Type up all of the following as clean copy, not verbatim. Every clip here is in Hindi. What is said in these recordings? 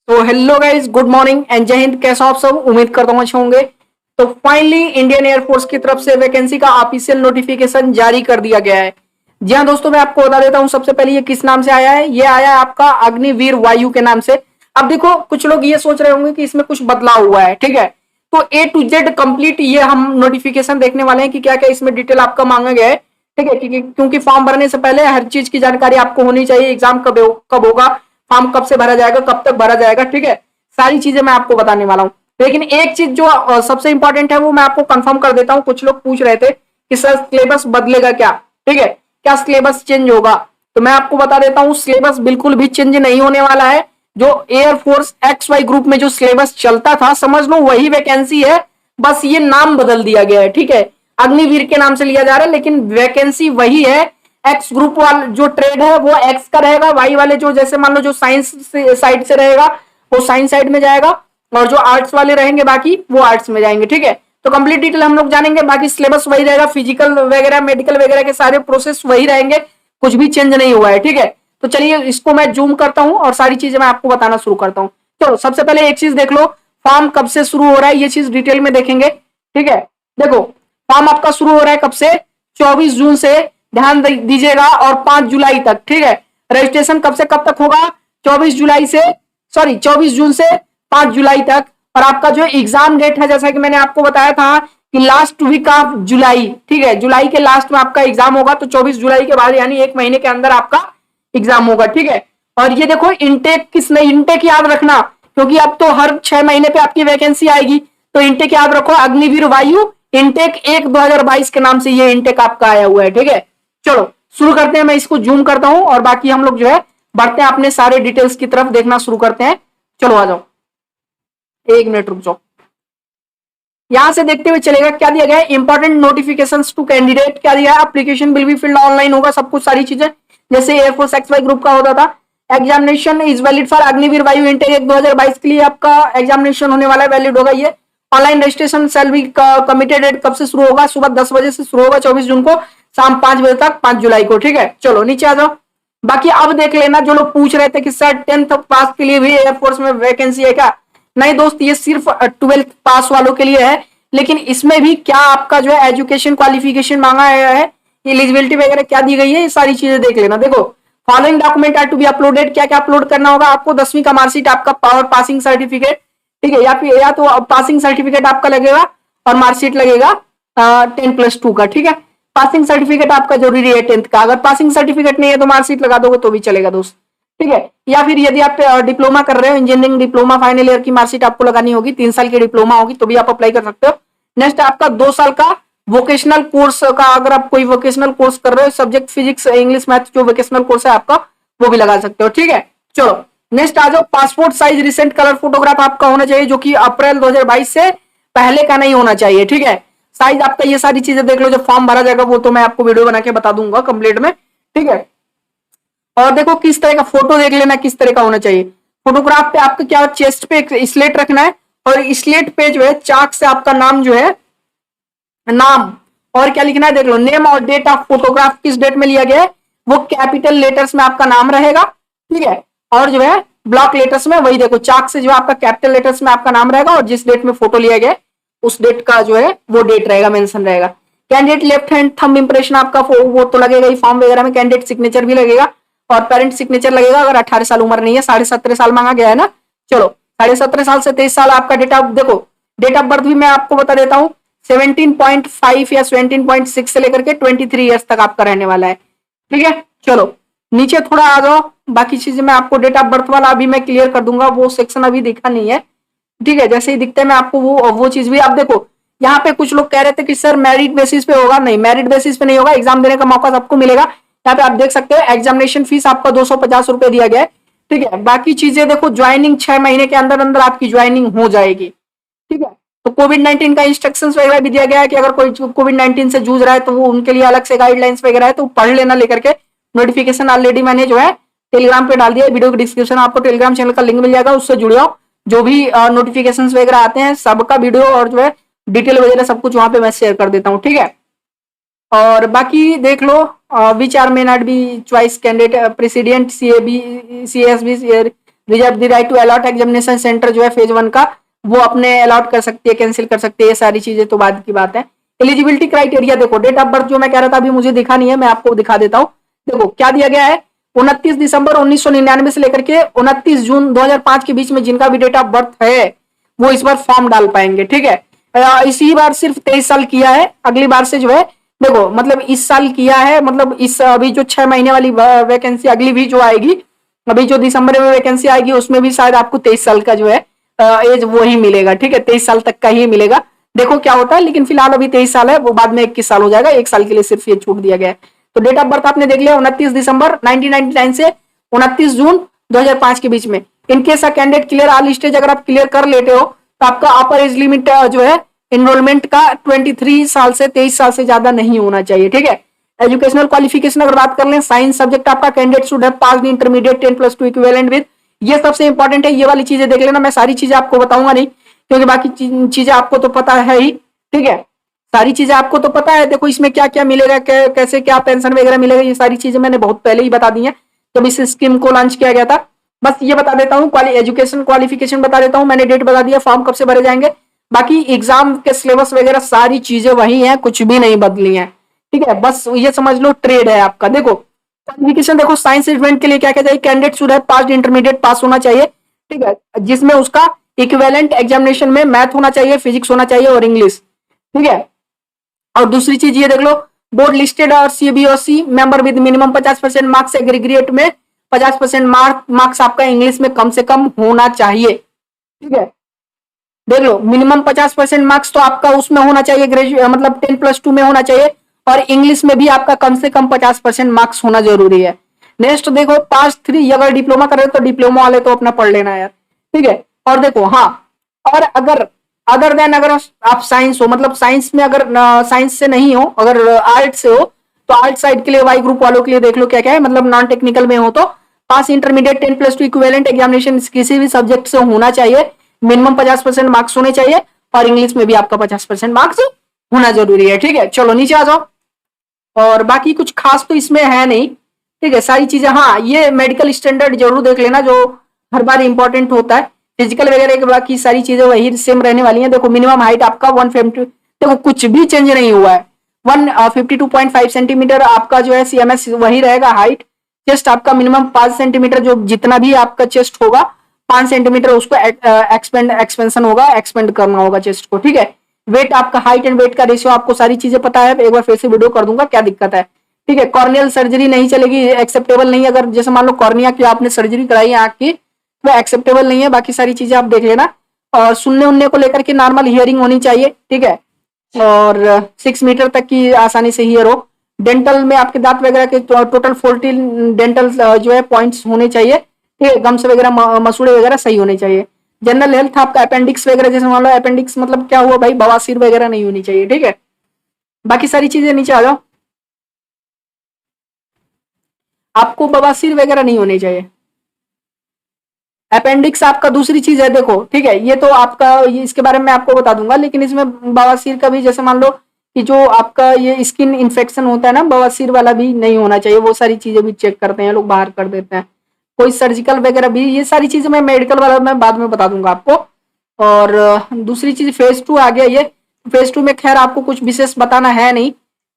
तो hello guys, good morning and जय हिंद। कैसे हो आप सब? उम्मीद करता हूं अच्छे होंगे। तो फाइनली इंडियन एयरफोर्स की तरफ से वैकेंसी का ऑफिशियल नोटिफिकेशन जारी कर दिया गया है। जी हाँ दोस्तों, मैं आपको बता देता हूं सबसे पहले ये किस नाम से आया है। ये आया है आपका अग्निवीर वायु के नाम से। अब देखो, कुछ लोग ये सोच रहे होंगे कि इसमें कुछ बदलाव हुआ है, ठीक है। तो A to Z कंप्लीट ये हम नोटिफिकेशन देखने वाले हैं कि क्या क्या इसमें डिटेल आपका मांगा गया है, ठीक है। क्योंकि फॉर्म भरने से पहले हर चीज की जानकारी आपको होनी चाहिए। एग्जाम कब होगा, फॉर्म कब से भरा जाएगा, कब तक भरा जाएगा, ठीक है। सारी चीजें मैं आपको बताने वाला हूँ। लेकिन एक चीज जो सबसे इंपॉर्टेंट है वो मैं आपको कंफर्म कर देता हूँ। कुछ लोग पूछ रहे थे कि सर सिलेबस बदलेगा क्या, ठीक है, क्या सिलेबस चेंज होगा। तो मैं आपको बता देता हूँ सिलेबस बिल्कुल भी चेंज नहीं होने वाला है। जो एयरफोर्स XY ग्रुप में जो सिलेबस चलता था, समझ लो वही वैकेंसी है, बस ये नाम बदल दिया गया है, ठीक है। अग्निवीर के नाम से लिया जा रहा है लेकिन वैकेंसी वही है। एक्स ग्रुप वाला जो ट्रेड है वो एक्स का रहेगा, वाई वाले जो जैसे मान लो जो साइंस साइड से रहेगा वो साइंस साइड में जाएगा, और जो आर्ट्स वाले रहेंगे बाकी वो आर्ट्स में जाएंगे, ठीक है। तो कंप्लीट डिटेल हम लोग जानेंगे। बाकी सिलेबस वही रहेगा, फिजिकल वगैरह मेडिकल वगैरह के सारे प्रोसेस वही रहेंगे, कुछ भी चेंज नहीं हुआ है, ठीक है। तो चलिए इसको मैं जूम करता हूं और सारी चीजें मैं आपको बताना शुरू करता हूं। चलो सबसे पहले एक चीज देख लो, फॉर्म कब से शुरू हो रहा है ये चीज डिटेल में देखेंगे, ठीक है। देखो, फॉर्म आपका शुरू हो रहा है कब से? 24 जून से, ध्यान दीजिएगा, और 5 जुलाई तक, ठीक है। रजिस्ट्रेशन कब से कब तक होगा? 24 जुलाई से, सॉरी 24 जून से 5 जुलाई तक। और आपका जो एग्जाम डेट है, जैसा कि मैंने आपको बताया था कि लास्ट वीक ऑफ जुलाई, ठीक है, जुलाई के लास्ट में आपका एग्जाम होगा। तो 24 जुलाई के बाद यानी एक महीने के अंदर आपका एग्जाम होगा, ठीक है। और ये देखो इंटेक किसने, इंटेक याद रखना, क्योंकि अब तो हर 6 महीने पे आपकी वैकेंसी आएगी। तो इंटेक याद रखो, अग्निवीर वायु इंटेक 1 2022 के नाम से ये इंटेक आपका आया हुआ है, ठीक है। चलो शुरू करते हैं, मैं इसको जूम करता हूं और बाकी हम लोग जो है बढ़ते हैं अपने सारे डिटेल्स की तरफ, देखना शुरू करते हैं। चलो आ जाओ, 1 मिनट रुक जाओ। यहां से देखते हुए चलेगा क्या दिया गया है। इंपॉर्टेंट नोटिफिकेशंस टू कैंडिडेट क्या दिया है? Application will be filled online होगा, सब कुछ सारी चीजें जैसे एयरफोर्स XY ग्रुप का होता था। Examination is valid for Agniveer वायु इंटेक 2022 के लिए आपका एग्जामिनेशन होने वाला है, वैलिड होगा ये। Online registration cell be committed date कब से शुरू होगा? सुबह 10 बजे से शुरू होगा 24 जून को, शाम 5 बजे तक, 5 जुलाई को, ठीक है। चलो नीचे आ जाओ। बाकी अब देख लेना, जो लोग पूछ रहे थे कि सर 10th पास के लिए भी एयरफोर्स में वैकेंसी है क्या? नहीं दोस्त, ये सिर्फ 12th पास वालों के लिए है। लेकिन इसमें भी क्या आपका जो है एजुकेशन क्वालिफिकेशन मांगा गया है, एलिजिबिलिटी वगैरह क्या दी गई है, ये सारी चीजें देख लेना। देखो, following document are to be uploaded, क्या क्या अपलोड करना होगा आपको? 10वीं का मार्कशीट, आपका पावर पासिंग सर्टिफिकेट, ठीक है, या तो पासिंग सर्टिफिकेट आपका लगेगा और मार्कशीट लगेगा 10+2 का, ठीक है। पासिंग सर्टिफिकेट आपका जरूरी है 10th का। अगर पासिंग सर्टिफिकेट नहीं है तो मार्कशीट लगा दोगे तो भी चलेगा दोस्त, ठीक है। या फिर यदि आप डिप्लोमा कर रहे हो, इंजीनियरिंग डिप्लोमा फाइनल ईयर की मार्कशीट आपको लगानी होगी, 3 साल की डिप्लोमा होगी तो भी आप अप्लाई कर सकते हो। नेक्स्ट आपका 2 साल का वोकेशनल कोर्स का, अगर आप कोई वोकेशनल कोर्स कर रहे हो, सब्जेक्ट फिजिक्स इंग्लिश मैथ जो वोकेशनल कोर्स है आपका, वो भी लगा सकते हो, ठीक है। चलो नेक्स्ट आ जाओ। Passport size recent colour photograph आपका होना चाहिए, जो कि अप्रैल 2022 से पहले का नहीं होना चाहिए, ठीक है। साइज आपका, ये सारी चीजें देख लो, जब फॉर्म भरा जाएगा वो तो मैं आपको वीडियो बना के बता दूंगा कंप्लीट में, ठीक है। और देखो किस तरह का फोटो देख लेना, किस तरह का होना चाहिए। फोटोग्राफ पे आपका क्या, चेस्ट पे एक स्लेट रखना है, और स्लेट पे जो है चाक से आपका नाम जो है, नाम और क्या लिखना है देख लो। नेम और डेट ऑफ फोटोग्राफ किस डेट में लिया गया है वो कैपिटल लेटर्स में आपका नाम रहेगा, ठीक है। और जो है ब्लॉक लेटर्स में वही देखो, चाक से जो आपका कैपिटल लेटर्स में आपका नाम रहेगा, और जिस डेट में फोटो लिया गया उस डेट का जो है वो डेट रहेगा, मेंशन रहेगा। Candidate left hand thumb impression आपका वो तो लगेगा ही फॉर्म वगैरह में। कैंडिडेट सिग्नेचर भी लगेगा और पेरेंट सिग्नेचर लगेगा, अगर 18 साल उम्र नहीं है। 17.5 साल मांगा गया है ना। चलो 17.5 साल से 23 साल आपका डेट ऑफ, देखो डेट ऑफ बर्थ भी मैं आपको बता देता हूँ। 17.5 या 17.6 से लेकर के 23 ईयर्स तक आपका रहने वाला है, ठीक है। चलो नीचे थोड़ा आ जाओ, बाकी चीजें मैं आपको डेट ऑफ बर्थ वाला अभी मैं क्लियर कर दूंगा, वो सेक्शन अभी दिखा नहीं है, ठीक है। जैसे ही दिखता है मैं आपको वो चीज भी, आप देखो यहाँ पे कुछ लोग कह रहे थे कि सर मेरिट बेसिस पे होगा, नहीं मेरिट बेसिस पे नहीं होगा, एग्जाम देने का मौका सबको मिलेगा। यहाँ पे आप देख सकते हो एग्जामिनेशन फीस आपका 250 रुपए दिया गया है, ठीक है। बाकी चीजें देखो, ज्वाइनिंग 6 महीने के अंदर अंदर आपकी ज्वाइनिंग हो जाएगी, ठीक है। तो कोविड-19 का इंस्ट्रक्शंस वगैरह भी दिया गया है कि अगर कोई कोविड-19 से जूझ रहा है तो वो उनके लिए अलग से गाइडलाइंस वगैरह है, तो पढ़ लेना लेकर के। नोटिफिकेशन ऑलरेडी मैंने जो है टेलीग्राम पे डाल दिया है, वीडियो के डिस्क्रिप्शन आपको टेलीग्राम चैनल का लिंक मिल जाएगा, उससे जुड़ जाओ। जो भी नोटिफिकेशन वगैरह आते हैं सबका वीडियो और जो है डिटेल वगैरह सब कुछ वहां पे मैं शेयर कर देता हूँ, ठीक है। और बाकी देख लो, which are may not be choice candidate president CAB CSB reserve the right to allot examination centre जो है फेज 1 का, वो अपने अलॉट कर सकती है, कैंसिल कर सकती है, ये सारी चीजें तो बाद की बात है। एलिजिबिलिटी क्राइटेरिया देखो, डेट ऑफ बर्थ जो मैं कह रहा था अभी मुझे दिखा नहीं है, मैं आपको दिखा देता हूँ। देखो क्या दिया गया है, 29 दिसंबर 1999 से लेकर के 29 जून 2005 के बीच में जिनका भी डेट ऑफ बर्थ है वो इस बार फॉर्म डाल पाएंगे, ठीक है। इसी बार सिर्फ 23 साल किया है, अगली बार से जो है देखो मतलब इस साल किया है, मतलब इस अभी जो 6 महीने वाली वैकेंसी अगली भी जो आएगी, अभी जो दिसंबर में वैकेंसी आएगी उसमें भी शायद आपको 23 साल का जो है एज वो ही मिलेगा, ठीक है, 23 साल तक का ही मिलेगा। देखो क्या होता है, लेकिन फिलहाल अभी 23 साल है, वो बाद में 21 साल हो जाएगा, 1 साल के लिए सिर्फ ये छूट दिया गया है। तो डेट ऑफ बर्थ आपने देख लिया 29 दिसंबर 1999 से 29 जून 2005 के बीच में। In case candidate clear all stage अगर आप क्लियर कर लेते हो तो आपका अपर एज लिमिट जो है एनरोलमेंट का 23 साल से 23 साल से ज्यादा नहीं होना चाहिए, ठीक है। एजुकेशनल क्वालिफिकेशन अगर बात कर लें, साइंस सब्जेक्ट आपका candidate should have passed intermediate 10+2 equivalent with, ये सबसे इंपॉर्टेंट है, ये वाली चीजें देख लेना। मैं सारी चीजें आपको बताऊंगा नहीं क्योंकि बाकी चीजें आपको तो पता है ही, ठीक है, सारी चीजें आपको तो पता है। देखो इसमें क्या क्या मिलेगा, कैसे क्या पेंशन वगैरह मिलेगा, ये सारी चीजें मैंने बहुत पहले ही बता दी है जब इस स्कीम को लॉन्च किया गया था। बस ये बता देता हूँ, एजुकेशन क्वालिफिकेशन बता देता हूँ, मैंने डेट बता दिया, फॉर्म कब से भरे जाएंगे, बाकी एग्जाम के सिलेबस वगैरह सारी चीजें वही हैं, कुछ भी नहीं बदली हैं, ठीक है। बस ये समझ लो ट्रेड है आपका। देखो क्वालिफिकेशन देखो, साइंस स्टूडेंट के लिए क्या क्या चाहिए, candidate should have passed intermediate pass होना चाहिए, ठीक है, जिसमें उसका इक्विवेलेंट एग्जामिनेशन में मैथ होना चाहिए, फिजिक्स होना चाहिए और इंग्लिश, ठीक है। और दूसरी चीज ये देख लो, बोर्ड लिस्टेड और CBSE member with minimum 50% marks, aggregate में 50% मार्क्स आपका इंग्लिश में कम से कम होना चाहिए, ठीक है। देख लो मिनिमम 50% मार्क्स तो आपका उसमें होना चाहिए, ग्रेजुएट मतलब 10+2 में होना चाहिए, और इंग्लिश में भी आपका कम से कम 50% मार्क्स होना जरूरी है। नेक्स्ट देखो पास 3, अगर डिप्लोमा कर रहे हो तो डिप्लोमा वाले तो अपना पढ़ लेना यार, ठीक है। और देखो हाँ, और अगर देन अगर आप साइंस हो, मतलब साइंस में अगर साइंस से नहीं हो, अगर आर्ट से हो तो आर्ट साइड के लिए वाई ग्रुप वालों के लिए देख लो क्या क्या है, मतलब नॉन टेक्निकल में हो तो पास इंटरमीडिएट 10+2 इक्विवेलेंट एग्जामिनेशन किसी भी सब्जेक्ट से होना चाहिए, मिनिमम 50% मार्क्स होने चाहिए, और इंग्लिश में भी आपका 50% मार्क्स होना जरूरी है, ठीक है। चलो नीचे आ जाओ, और बाकी कुछ खास तो इसमें है नहीं, ठीक है, सारी चीजें। हाँ ये मेडिकल स्टैंडर्ड जरूर देख लेना जो हर बार इंपॉर्टेंट होता है, फिजिकल वगैरह के बाकी सारी चीजें वही सेम रहने वाली हैं। देखो मिनिमम हाइट आपका 150, देखो कुछ भी चेंज नहीं हुआ है, 152.5 सेंटीमीटर आपका जो है सीएमएस वही रहेगा हाइट। चेस्ट आपका मिनिमम 5 सेंटीमीटर, जो जितना भी आपका चेस्ट होगा 5 सेंटीमीटर उसको एक्सपेंशन होगा, एक्सपेंड करना होगा चेस्ट को, ठीक है। वेट आपका, हाइट एंड वेट का रेशियो आपको सारी चीजें पता है, एक बार फिर से वीडियो कर दूंगा क्या दिक्कत है, ठीक है। कॉर्नियल सर्जरी नहीं चलेगी, एक्सेप्टेबल नहीं है, अगर जैसे मान लो कॉर्निया की आपने सर्जरी कराई है आंख की वो एक्सेप्टेबल नहीं है, बाकी सारी चीजें आप देख लेना। और सुनने उनने को लेकर के नॉर्मल हियरिंग होनी चाहिए, ठीक है, और 6 मीटर तक की आसानी से हियर हो। डेंटल में आपके दांत वगैरह के टोटल 14 डेंटल जो है पॉइंट्स होने चाहिए, ठीक है, गम्स वगैरह मसूड़े वगैरह सही होने चाहिए। जनरल हेल्थ आपका अपेंडिक्स वगैरह, जैसे मान लो अपेंडिक्स मतलब क्या हुआ भाई, बवासीर वगैरह नहीं होनी चाहिए, ठीक है। बाकी सारी चीजें नीचे आ जाओ, आपको बवासीर वगैरह नहीं होनी चाहिए। अपेंडिक्स आपका दूसरी चीज है, देखो ठीक है, ये तो आपका इसके बारे में आपको बता दूंगा, लेकिन इसमें बवासीर का भी जैसे मान लो कि जो आपका ये स्किन इन्फेक्शन होता है ना, बवासीर वाला भी नहीं होना चाहिए, वो सारी चीजें भी चेक करते हैं लोग, बाहर कर देते हैं। कोई सर्जिकल वगैरह भी, ये सारी चीजें मैं मेडिकल वाला मैं बाद में बता दूंगा आपको। और दूसरी चीज फेज 2 आ गया, ये फेज 2 में खैर आपको कुछ विशेष बताना है नहीं,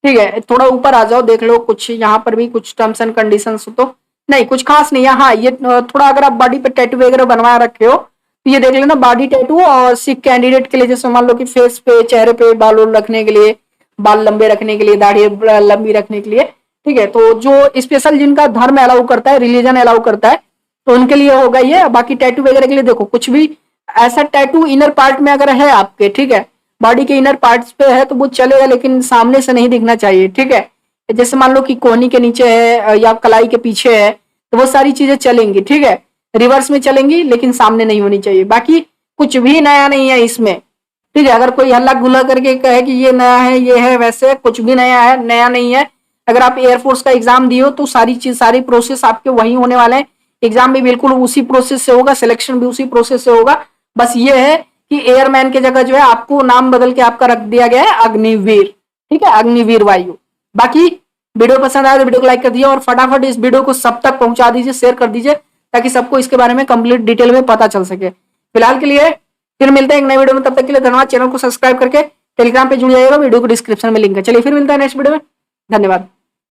ठीक है। थोड़ा ऊपर आ जाओ, देख लो कुछ यहाँ पर भी कुछ टर्म्स एंड कंडीशंस तो नहीं, कुछ खास नहीं है। हाँ ये थोड़ा अगर आप बॉडी पे टैटू वगैरह बनवा रखे हो तो ये देख लेना, बॉडी टैटू और सिख कैंडिडेट के लिए, जैसे मान लो कि फेस पे, चेहरे पे बाल रखने के लिए, बाल लंबे रखने के लिए, दाढ़ी लंबी रखने के लिए, ठीक है। तो जो स्पेशल जिनका धर्म अलाउ करता है, रिलीजन अलाउ करता है, तो उनके लिए होगा ये। बाकी टैटू वगैरह के लिए देखो कुछ भी ऐसा टैटू इनर पार्ट में अगर है आपके, ठीक है, बॉडी के इनर पार्ट्स पे है तो वो चलेगा, लेकिन सामने से नहीं दिखना चाहिए, ठीक है। जैसे मान लो कि कोहनी के नीचे है या कलाई के पीछे है तो वो सारी चीजें चलेंगी, ठीक है, रिवर्स में चलेंगी, लेकिन सामने नहीं होनी चाहिए। बाकी कुछ भी नया नहीं है इसमें, ठीक है। अगर कोई हल्ला गुल्ला करके कहे कि ये नया है, ये है, वैसे कुछ भी नया है, नया नहीं है। अगर आप एयरफोर्स का एग्जाम दिए हो तो सारी चीज, सारी प्रोसेस आपके वही होने वाले हैं, एग्जाम भी बिल्कुल उसी प्रोसेस से होगा, सिलेक्शन भी उसी प्रोसेस से होगा। बस ये है कि एयरमैन की जगह जो है आपको नाम बदल के आपका रख दिया गया है अग्निवीर, ठीक है, अग्निवीर वायु। बाकी वीडियो पसंद आया तो वीडियो को लाइक कर दिए और फटाफट इस वीडियो को सब तक पहुंचा दीजिए, शेयर कर दीजिए, ताकि सबको इसके बारे में कंप्लीट डिटेल में पता चल सके। फिलहाल के लिए फिर मिलते हैं एक नए वीडियो में, तब तक के लिए धन्यवाद। चैनल को सब्सक्राइब करके टेलीग्राम पे जुड़ जाइएगा, वीडियो को डिस्क्रिप्शन में लिंक है। चलिए फिर मिलता है नेक्स्ट वीडियो में, धन्यवाद।